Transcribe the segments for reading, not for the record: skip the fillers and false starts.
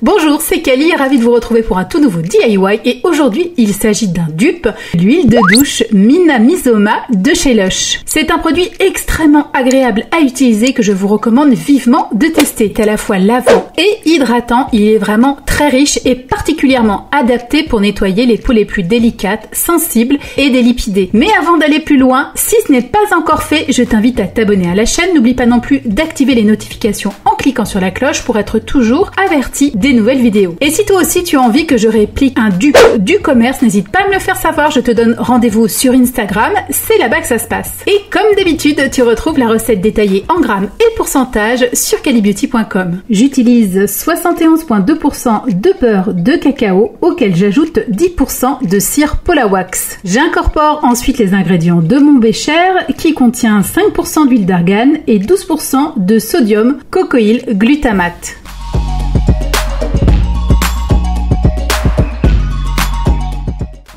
Bonjour, c'est Kali, ravie de vous retrouver pour un tout nouveau DIY et aujourd'hui il s'agit d'un dupe, l'huile de douche Minamizoma de chez Lush. C'est un produit extrêmement agréable à utiliser que je vous recommande vivement de tester. C'est à la fois lavant et hydratant, il est vraiment très riche et particulièrement adapté pour nettoyer les peaux les plus délicates, sensibles et délipidées. Mais avant d'aller plus loin, si ce n'est pas encore fait, je t'invite à t'abonner à la chaîne. N'oublie pas non plus d'activer les notifications en cliquant sur la cloche pour être toujours averti des nouvelles vidéos. Et si toi aussi tu as envie que je réplique un dupe du commerce, n'hésite pas à me le faire savoir, je te donne rendez-vous sur Instagram, c'est là-bas que ça se passe. Et comme d'habitude, tu retrouves la recette détaillée en grammes et pourcentages sur kalibeauty.com. J'utilise 71,2% de beurre de cacao auquel j'ajoute 10% de cire Polawax. J'incorpore ensuite les ingrédients de mon bécher qui contient 5% d'huile d'argan et 12% de sodium cocoïl glutamate.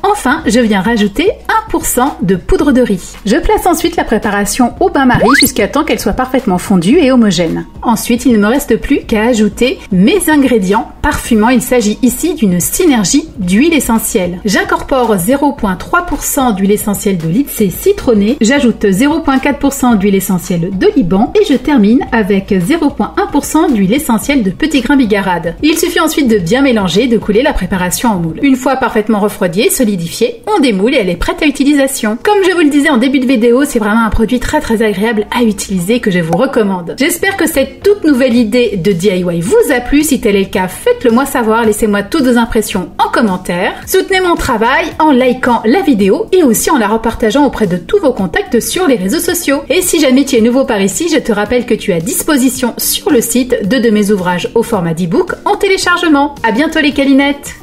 Enfin, je viens rajouter 1% de poudre de riz. Je place ensuite la préparation au bain-marie jusqu'à temps qu'elle soit parfaitement fondue et homogène. Ensuite, il ne me reste plus qu'à ajouter mes ingrédients parfumants. Il s'agit ici d'une synergie d'huile essentielle. J'incorpore 0,3% d'huile essentielle de lycée citronné, j'ajoute 0,4% d'huile essentielle de Liban et je termine avec 0,1% d'huile essentielle de petit grain bigarade. Il suffit ensuite de bien mélanger et de couler la préparation en moule. Une fois parfaitement refroidie et solidifiée, on démoule et elle est prête à utilisation. Comme je vous le disais en début de vidéo, c'est vraiment un produit très agréable à utiliser que je vous recommande. J'espère que cette toute nouvelle idée de DIY vous a plu. Si tel est le cas, faites-le moi savoir, laissez-moi toutes vos impressions en commentaire. Soutenez mon travail en likant la vidéo et aussi en la repartageant auprès de tous vos contacts sur les réseaux sociaux. Et si jamais tu es nouveau par ici, je te rappelle que tu as à disposition sur le site deux de mes ouvrages au format d'e-book en téléchargement. À bientôt les Kalinettes!